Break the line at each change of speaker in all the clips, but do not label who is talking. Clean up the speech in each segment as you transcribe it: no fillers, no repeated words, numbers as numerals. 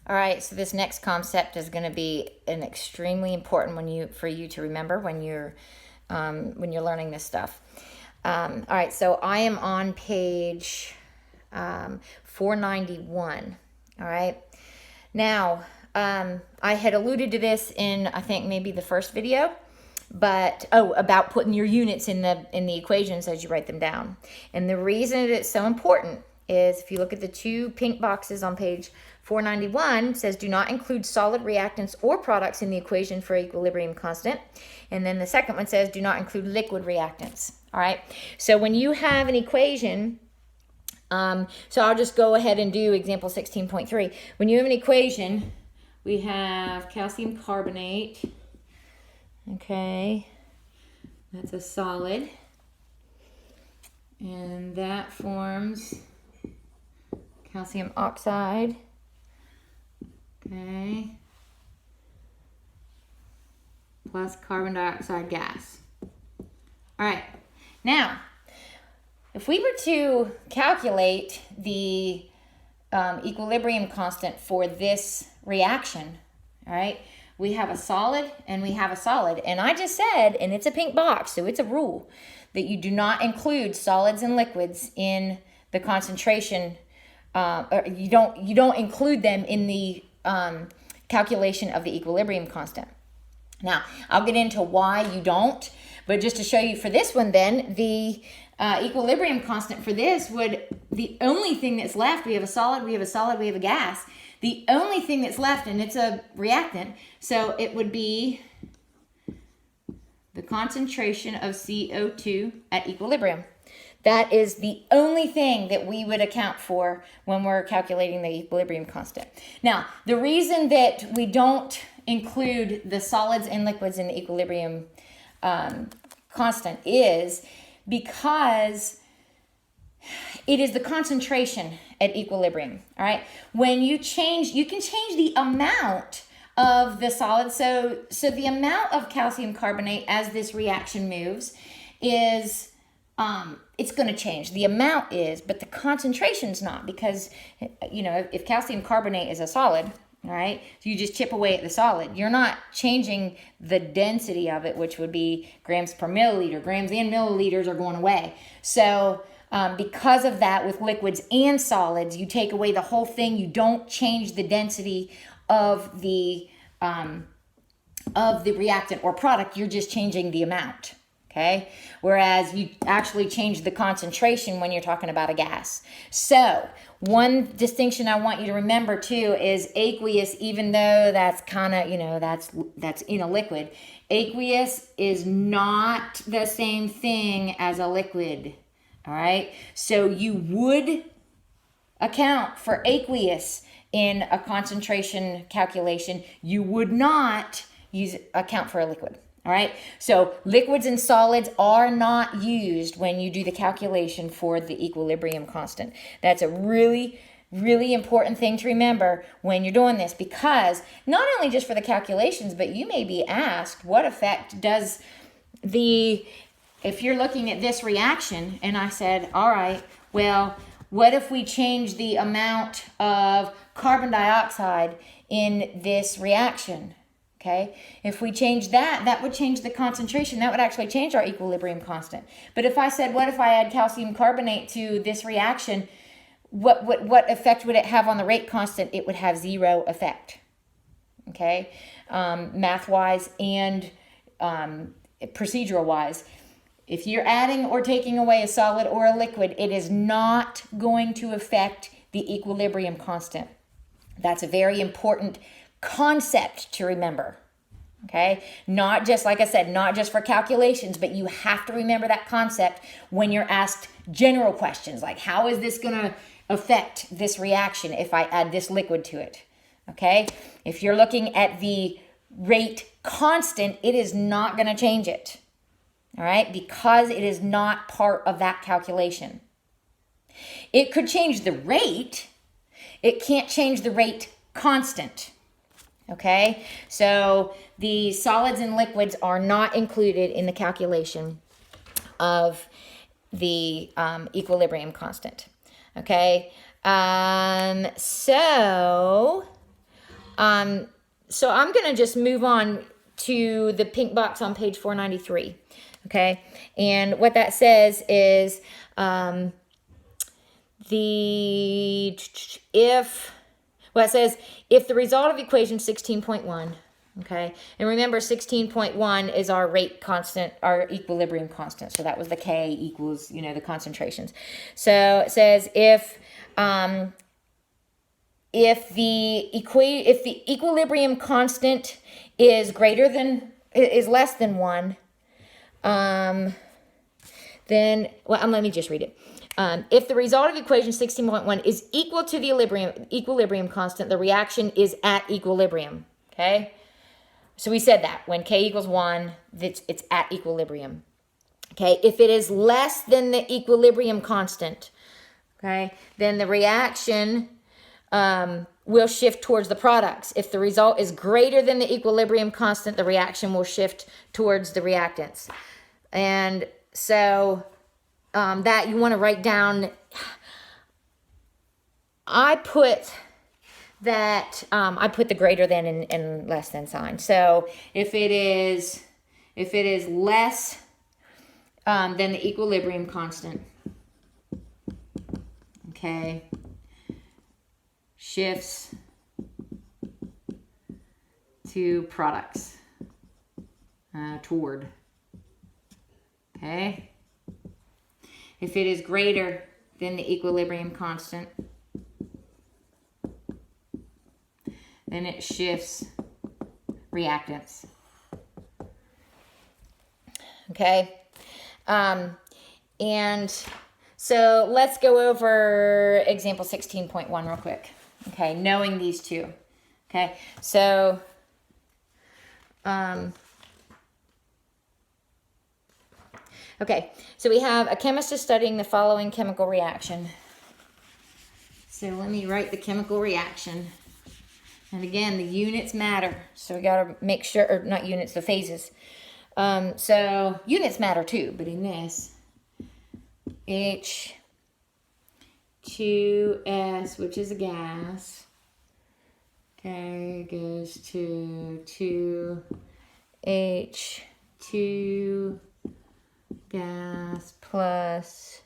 All right, so this next concept is going to be an extremely important one for you to remember when you're learning this stuff. All right, so I am on page 491. All right, now I had alluded to this in, I think, maybe the first video, but about putting your units in the equations as you write them down. And the reason that it's so important is if you look at the two pink boxes on page 491, it says do not include solid reactants or products in the equation for equilibrium constant. And then the second one says do not include liquid reactants. All right, so when you have an equation, so I'll just go ahead and do example 16.3. When you have an equation, we have calcium carbonate. Okay, that's a solid. And that forms calcium oxide. Okay. Plus carbon dioxide gas. All right. Now, if we were to calculate the equilibrium constant for this reaction, all right, we have a solid and we have a solid. And I just said, and it's a pink box, so it's a rule, that you do not include solids and liquids in the concentration, or you don't include them in the calculation of the equilibrium constant. Now, I'll get into why you don't, but just to show you for this one then, the equilibrium constant for this the only thing that's left, we have a solid, we have a solid, we have a gas. The only thing that's left, and it's a reactant, so it would be the concentration of CO2 at equilibrium. That is the only thing that we would account for when we're calculating the equilibrium constant. Now, the reason that we don't include the solids and liquids in the equilibrium constant is because it is the concentration at equilibrium, all right? When you can change the amount of the solid. So the amount of calcium carbonate as this reaction moves is, it's going to change. The amount is, but the concentration's not, because, you know, if calcium carbonate is a solid, all right, so you just chip away at the solid. You're not changing the density of it, which would be grams per milliliter. Grams and milliliters are going away. So because of that, with liquids and solids, you take away the whole thing. You don't change the density of the reactant or product. You're just changing the amount. Okay, whereas you actually change the concentration when you're talking about a gas. So one distinction I want you to remember too is aqueous, even though that's kind of, you know, that's in a liquid, aqueous is not the same thing as a liquid. All right, so you would account for aqueous in a concentration calculation. You would not account for a liquid. All right, so liquids and solids are not used when you do the calculation for the equilibrium constant. That's a really, really important thing to remember when you're doing this, because not only just for the calculations, but you may be asked, what effect does if you're looking at this reaction, and I said, all right, well, what if we change the amount of carbon dioxide in this reaction? Okay, if we change that, that would change the concentration. That would actually change our equilibrium constant. But if I said, what if I add calcium carbonate to this reaction, what effect would it have on the rate constant? It would have zero effect. Okay, math-wise and procedural-wise. If you're adding or taking away a solid or a liquid, it is not going to affect the equilibrium constant. That's a very important concept to remember. Okay, not just, like I said, not just for calculations, but you have to remember that concept when you're asked general questions like, how is this going to affect this reaction if I add this liquid to it? Okay, if you're looking at the rate constant, it is not going to change it. All right, because it is not part of that calculation. It could change the rate. It can't change the rate constant. Okay, so the solids and liquids are not included in the calculation of the equilibrium constant. Okay, so So I'm going to just move on to the pink box on page 493. Okay. And what that says is it says if the result of equation 16.1, okay, and remember 16.1 is our rate constant, our equilibrium constant. So that was the K equals, the concentrations. So it says if the equilibrium constant is less than 1, then, let me just read it. If the result of equation 16.1 is equal to the equilibrium constant, the reaction is at equilibrium, okay? So we said that when K equals 1, it's at equilibrium, okay? If it is less than the equilibrium constant, okay, then the reaction will shift towards the products. If the result is greater than the equilibrium constant, the reaction will shift towards the reactants. And so that you want to write down, I put the greater than and less than sign. So if it is less than the equilibrium constant, okay, shifts to products, toward, okay. If it is greater than the equilibrium constant, then it shifts reactants. Okay. And so let's go over example 16.1 real quick. Okay, knowing these two. Okay, so we have a chemist is studying the following chemical reaction. So let me write the chemical reaction. And again, the units matter. So we got to make sure, or not units, the phases. So units matter too, but in this, H2S, which is a gas, okay, goes to 2H2 gas plus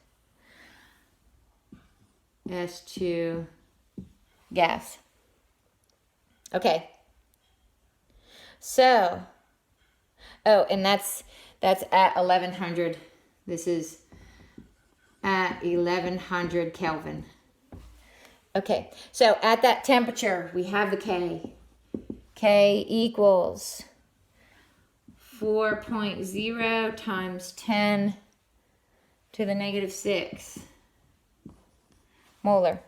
S2 gas. Okay. So, and that's at 1100. This is at 1100 Kelvin. Okay, so at that temperature, we have the K. K equals 4.0 times 10 to the negative 6 molar.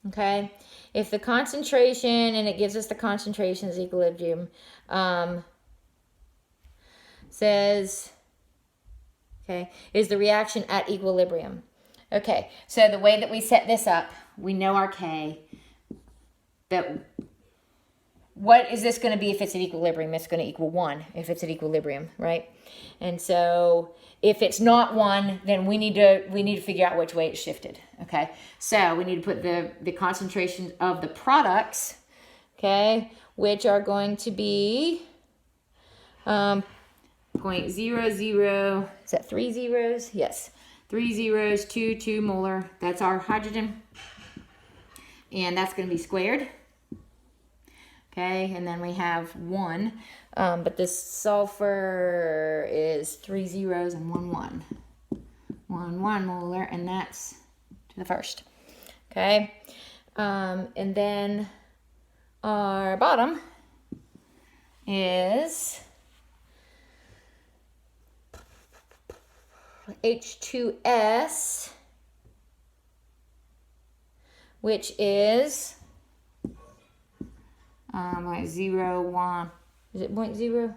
Okay, if the concentration, and it gives us the concentrations equilibrium, says, okay, is the reaction at equilibrium. Okay, so the way that we set this up, we know our K, that what is this going to be if it's at equilibrium? It's going to equal 1 if it's at equilibrium, right? And so if it's not 1, then we need to figure out which way it's shifted, okay? So we need to put the concentration of the products, okay, which are going to be 0.00, is that 3 zeros? Yes, 3 zeros, 2 molar. That's our hydrogen. And that's going to be squared. Okay, and then we have 1. But this sulfur is 3 zeros and 1 1. 1 molar, and that's to the first. Okay, and then our bottom is H2S, which is 0.01. Is it 0.0?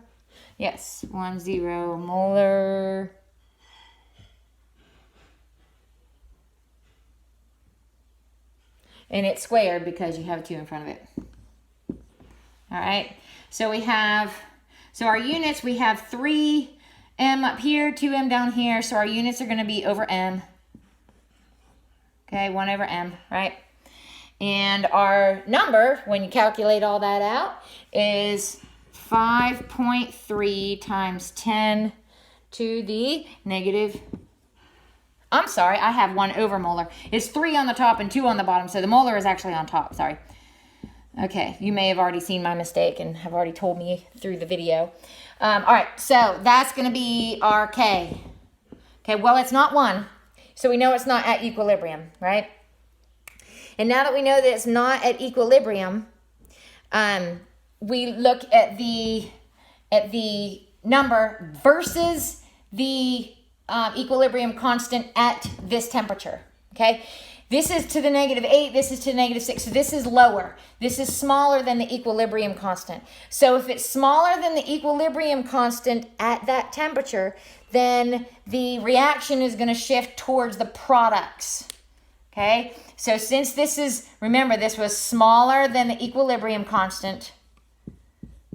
Yes, 10 molar. And it's squared because you have a 2 in front of it. All right. So we have, our units, we have 3M up here, 2M down here. So our units are going to be over M. Okay, 1 over M, right? And our number, when you calculate all that out, is 5.3 times 10 to the negative, I'm sorry, I have 1 over molar. It's 3 on the top and 2 on the bottom, so the molar is actually on top, sorry. Okay, you may have already seen my mistake and have already told me through the video. All right, so that's going to be our K. Okay, well, it's not 1, so we know it's not at equilibrium, right? And now that we know that it's not at equilibrium, we look at the number versus the equilibrium constant at this temperature, okay? This is to the -8, this is to the -6, so this is lower. This is smaller than the equilibrium constant. So if it's smaller than the equilibrium constant at that temperature, then the reaction is going to shift towards the products, okay? So since this is, remember, this was smaller than the equilibrium constant,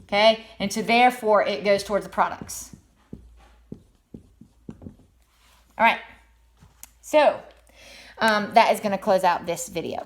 okay? And so therefore, it goes towards the products. All right, so that is going to close out this video.